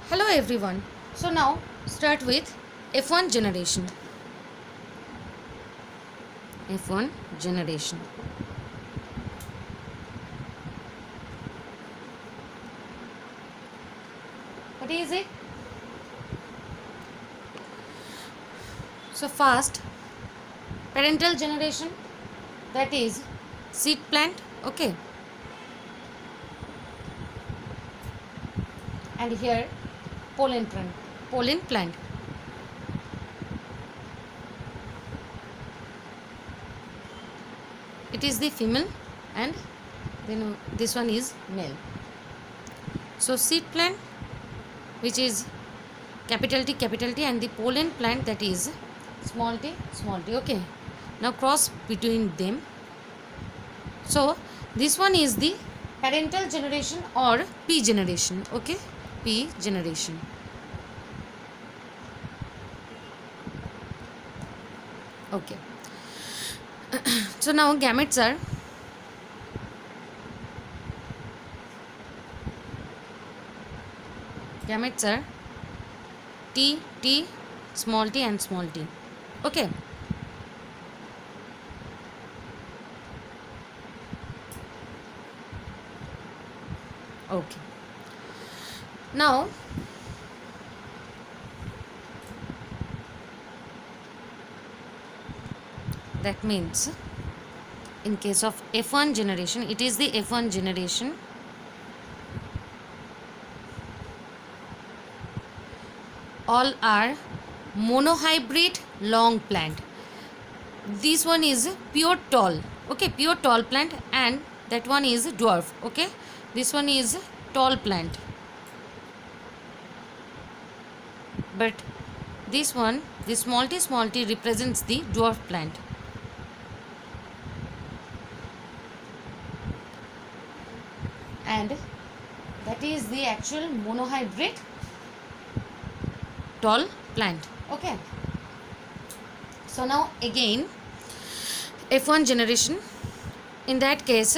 Hello everyone. So now start with F1 generation. F1 generation. What is it? So first parental generation, that is seed plant, okay, and here pollen plant. It is the female and then this one is male. So seed plant, which is capital T, and the pollen plant, that is small t, okay. Now cross between them. So this one is the parental generation or P generation, okay, P generation. Okay. So now gametes are T, small t and small t, okay. Okay. Now that means in case of F1 generation, it is the F1 generation. All are monohybrid long plant. This one is pure tall, okay, pure tall plant, and that one is dwarf, okay. This one is tall plant, but this one, the small t represents the dwarf plant. And that is the actual monohybrid tall plant, okay. So now again F1 generation, in that case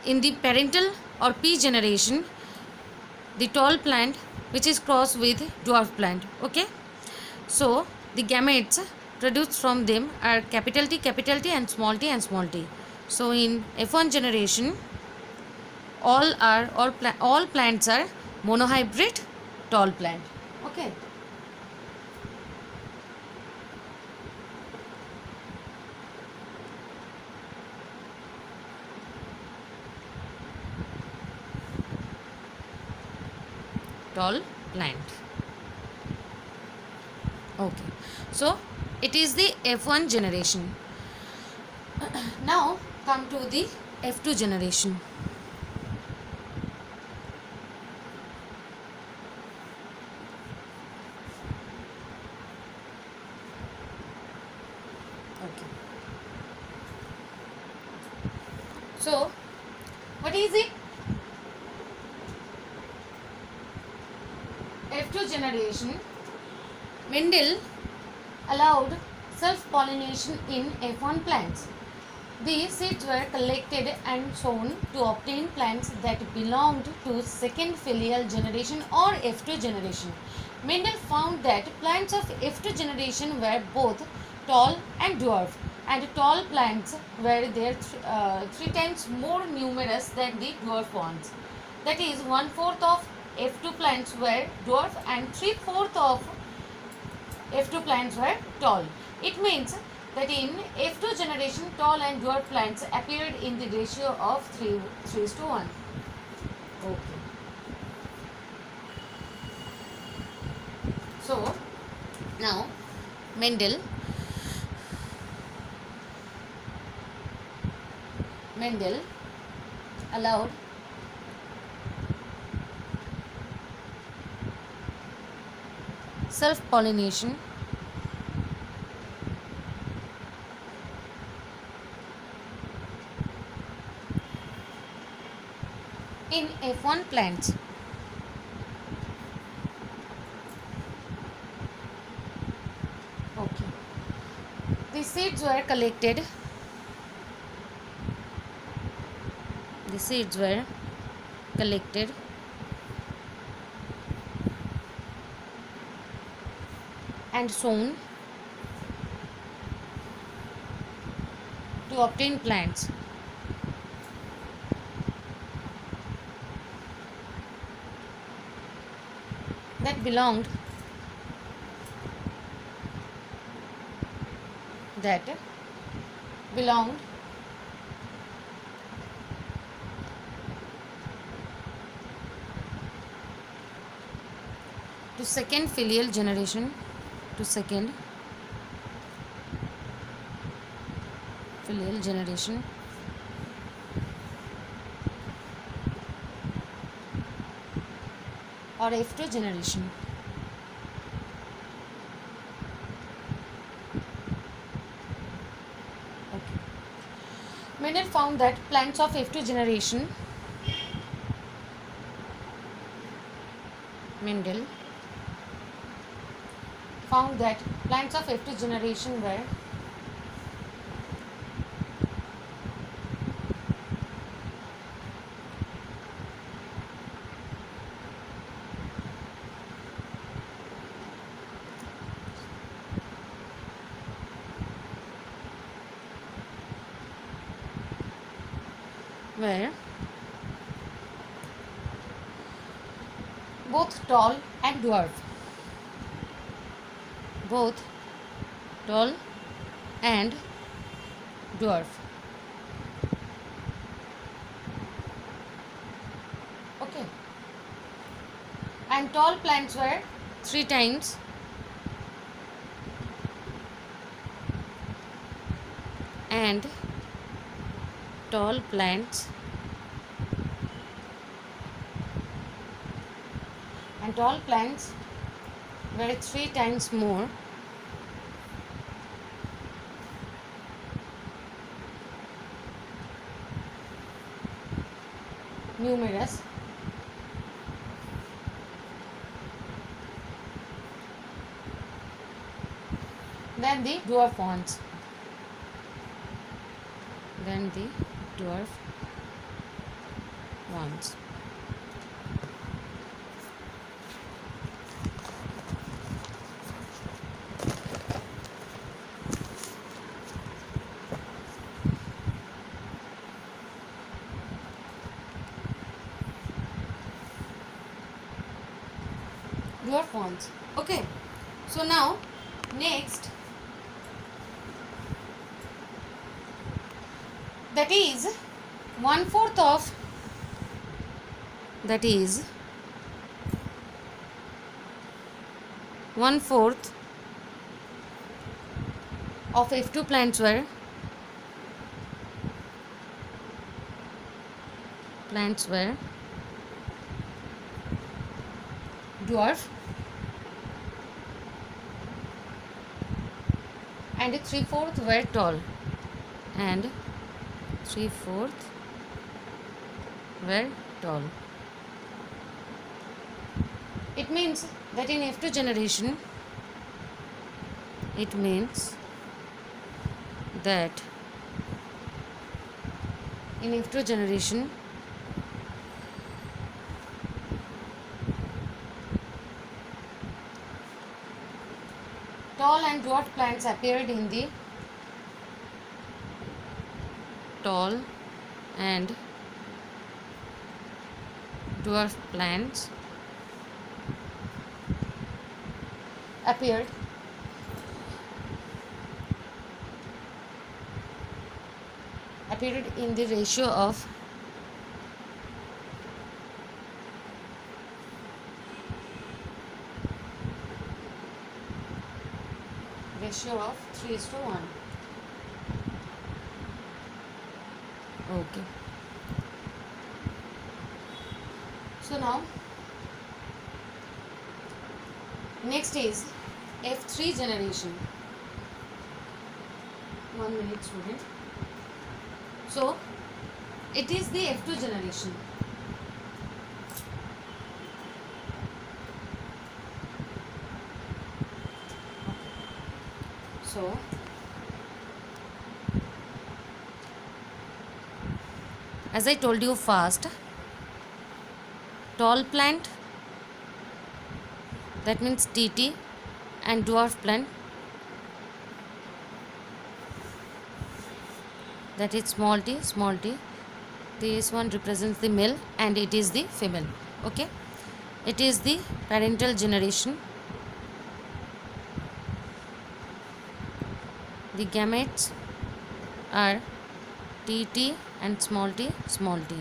in the parental or P generation, the tall plant which is crossed with dwarf plant, okay. So the gametes produced from them are capital T and small t and small t. So in F1 generation all plants are monohybrid tall plant, okay. Tall plant, okay. So it is the F1 generation. Now come to the F2 generation. Okay. So what is it? F2 generation, Mendel allowed self-pollination in F1 plants. The seeds were collected and sown to obtain plants that belonged to second filial generation or F2 generation. Mendel found that plants of F2 generation were both tall and dwarf, and tall plants were there three times more numerous than the dwarf ones. That is, 1/4 of F2 plants were dwarf and 3/4 of F2 plants were tall. It means that in F2 generation, tall and dwarf plants appeared in the ratio of 3:1. Okay. So now Mendel allowed self-pollination in F1 plants. Okay. The seeds were collected. and sown to obtain plants that belonged belonged to second filial generation, to second filial generation, or F2 generation. Okay. Mendel found that plants of F2 generation Mendel found that plants of F2 generation were both tall and dwarf. Both tall and dwarf. Okay. And tall plants were 3 times and tall plants were 3 times more numerous than the dwarf ones. Dwarf ones. Okay. So now next, that is 1/4 of F2 plants were dwarf and 3/4 were tall It means that in F2 generation, tall and dwarf plants appeared in the appeared in the ratio of 3:1. Okay. So now next is F3 generation. 1 minute, student. So it is the F2 generation. So as I told you first, tall plant, that means TT, and dwarf plant, that is small t, small t. This one represents the male and it is the female. Okay, it is the parental generation. The gametes are tt and small t, small t.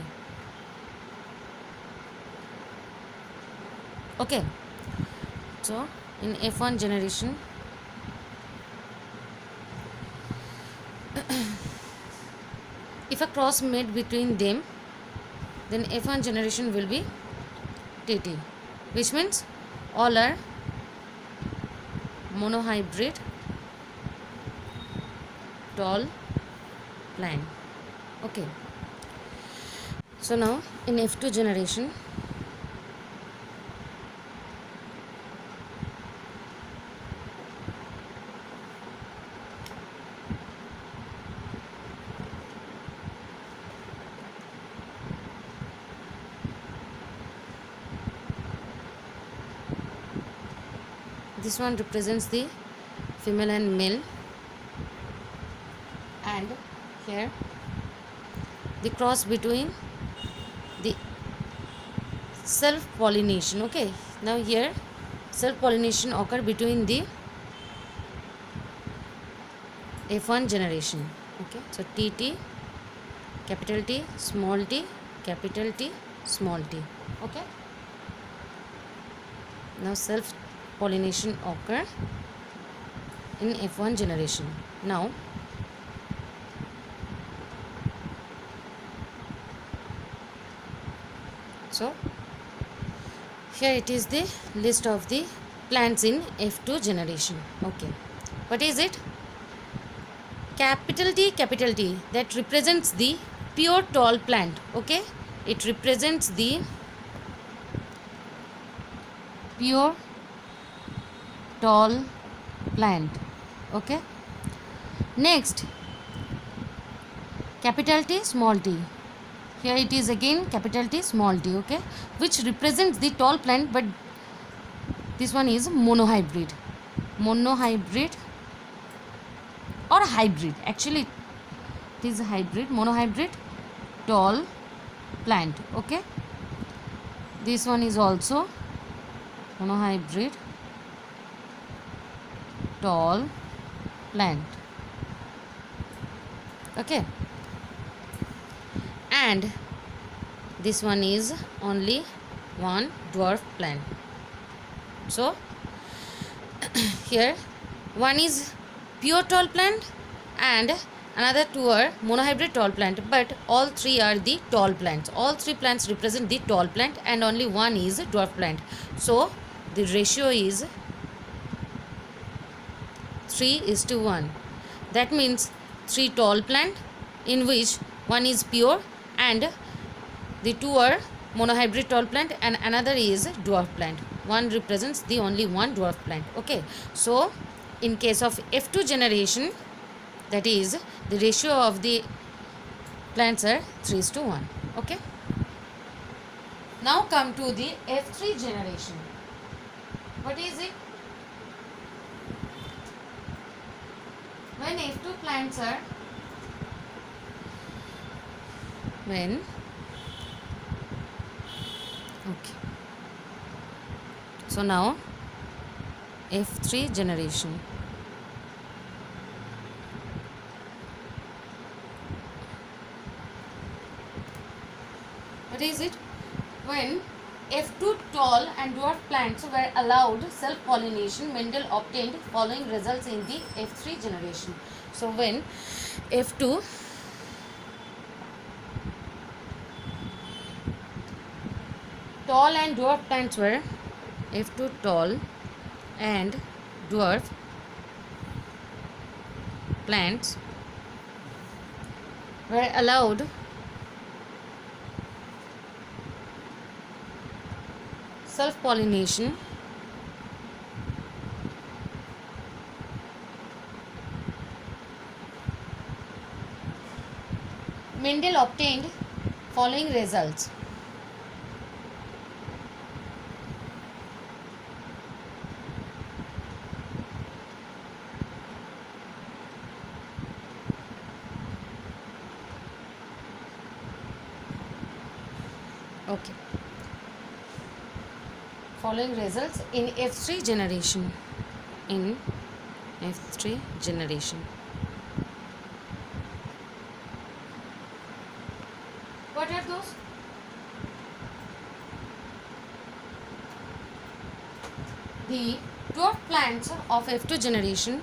Okay, so in F1 generation, if a cross made between them, then F1 generation will be TT, which means all are monohybrid tall plant. Okay, so now in F2 generation, this one represents the female and male, and here the cross between the self pollination. Okay, now here self pollination occur between the F1 generation. Okay, so TT, capital T, small t, capital T, small t. Okay, now self pollination occur in F1 generation. Now so here it is the list of the plants in F2 generation. Okay, what is it? Capital T, that represents the pure tall plant. Okay, it represents the pure tall plant. Okay, next capital T, small t. Here it is again capital T, small t. Okay, which represents the tall plant, but this one is monohybrid or hybrid. Actually it is a hybrid, monohybrid tall plant. Okay, this one is also monohybrid tall plant. Okay, and this one is only one dwarf plant. So here one is pure tall plant and another two are monohybrid tall plant, but all three are the tall plants. All three plants represent the tall plant and only one is a dwarf plant. So the ratio is 3:1. That means 3 tall plant in which one is pure and the two are monohybrid tall plant and another is dwarf plant. One represents the only one dwarf plant. Okay, so in case of F2 generation, that is the ratio of the plants are 3:1. Okay, now come to the F3 generation. What is it? When F2 plants are okay, so now F3 generation. What is it? When F2 tall and dwarf plants were allowed self-pollination, Mendel obtained following results in the F3 generation. So when F2 tall and dwarf plants were F2 tall and dwarf plants were allowed self-pollination, Mendel obtained following results. Okay. Following results in F3 generation. In F3 generation. What are those? The dwarf plants of F2 generation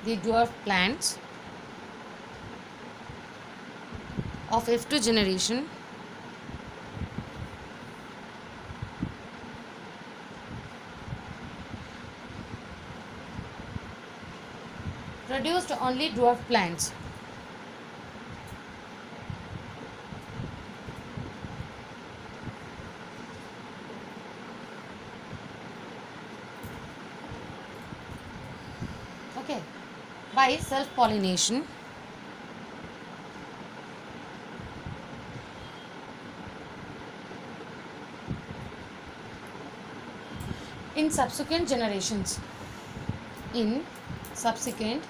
the dwarf plants of F2 generation produced only dwarf plants. Okay, by self-pollination. In subsequent generations. In subsequent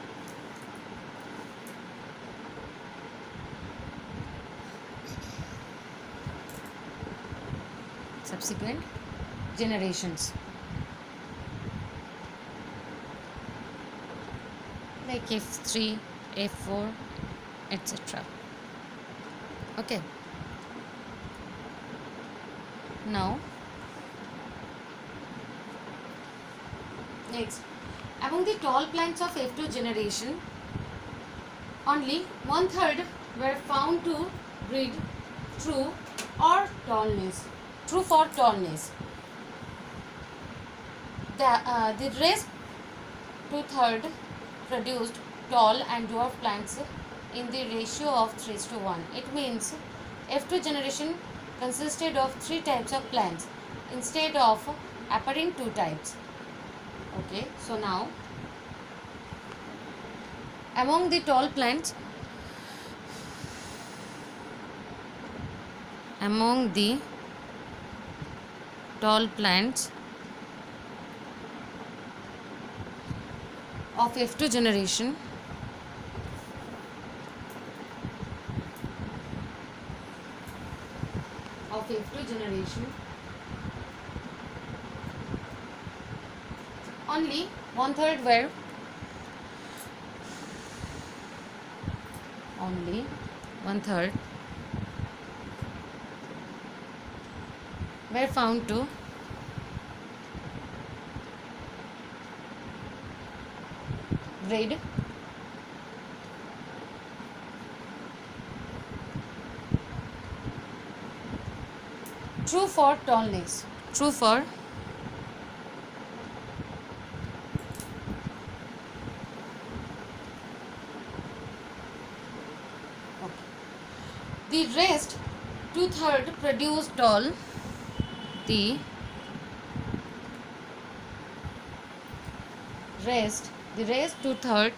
generations, like F3, F4, etc. Okay. Now, next, among the tall plants of F2 generation, only 1/3 were found to breed true or tallness. True for tallness. The rest 2/3 produced tall and dwarf plants in the ratio of 3:1. It means F2 generation consisted of 3 types of plants instead of appearing 2 types. Okay, so now among the tall plants, of F2 generation, only 1/3 were found to breed true for tallness. The rest 2/3 produced tall. The rest 2/3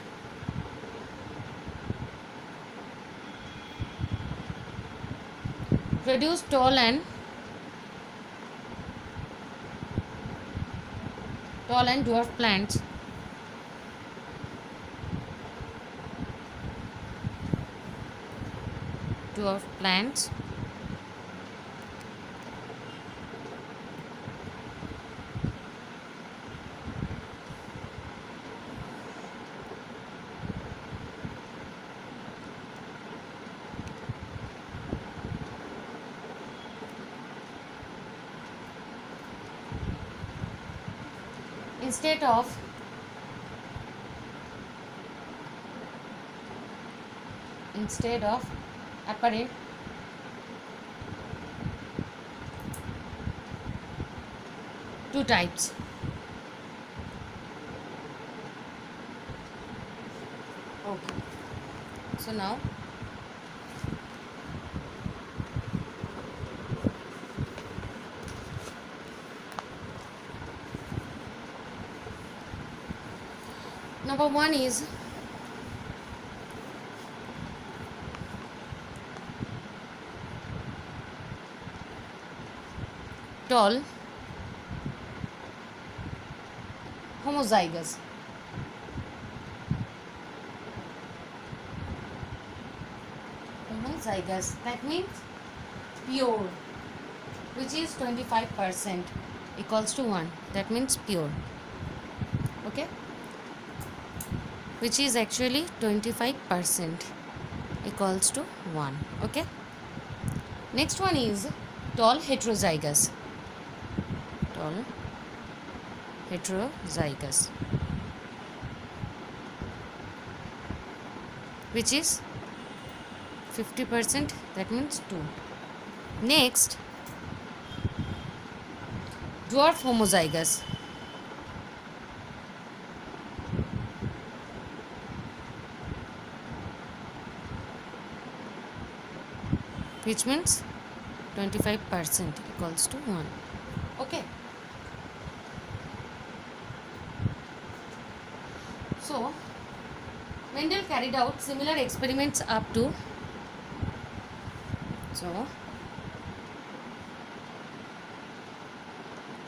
produced tall and dwarf plants. Instead of apparent 2 types. Okay, so now number 1 is tall homozygous. Homozygous, that means pure, which is 25% equals to 1. That means pure. Okay, which is actually 25% equals to 1. Okay, next one is tall heterozygous. Tall heterozygous, which is 50%, that means 2. Next, dwarf homozygous, which means 25% equals to 1. Okay, so Mendel carried out similar experiments up to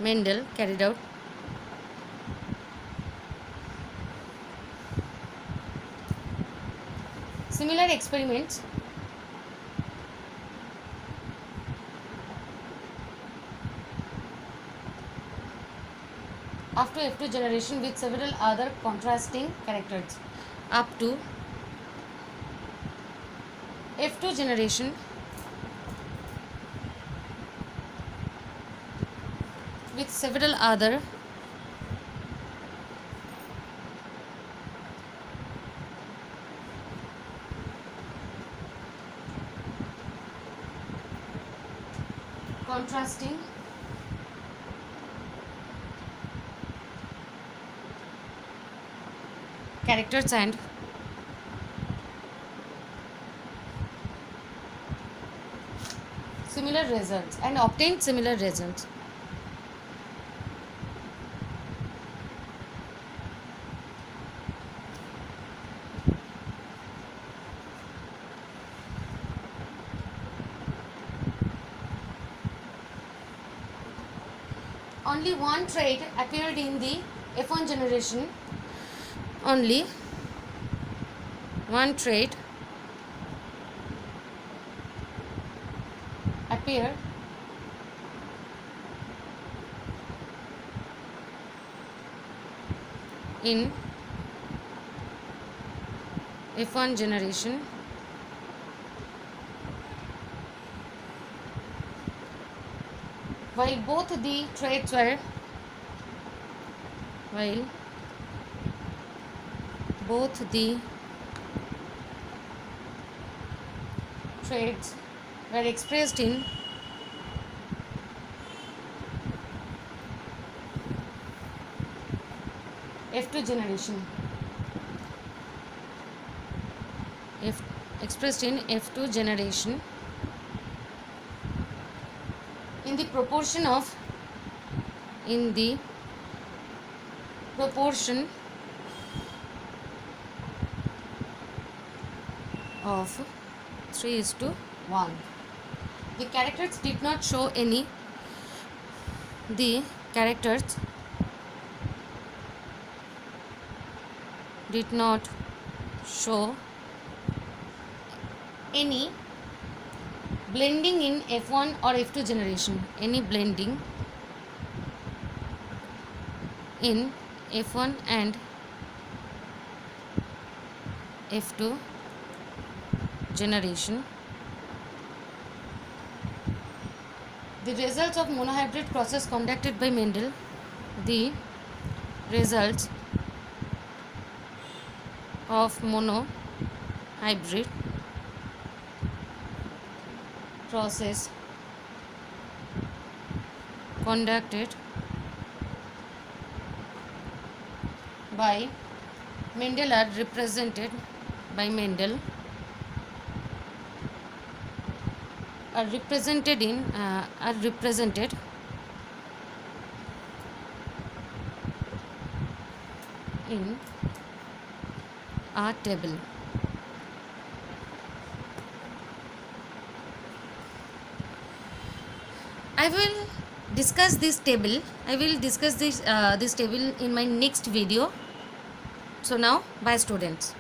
Mendel carried out similar experiments after F2 generation with several other contrasting characters. Up to F2 generation with several other contrasting characters and similar results and obtained similar results. Only one trait appeared in the F1 generation. Only one trait appeared in F1 generation, while both the traits were expressed in F2 generation. Expressed in F2 generation in the proportion of 3:1. The characters did not show any blending in F1 or F2 generation. Any blending in F1 and F2 generation. The results of monohybrid process conducted by Mendel. The results of monohybrid process conducted by Mendel are represented in a table. I will discuss this table. I will discuss this table in my next video. So now, bye students.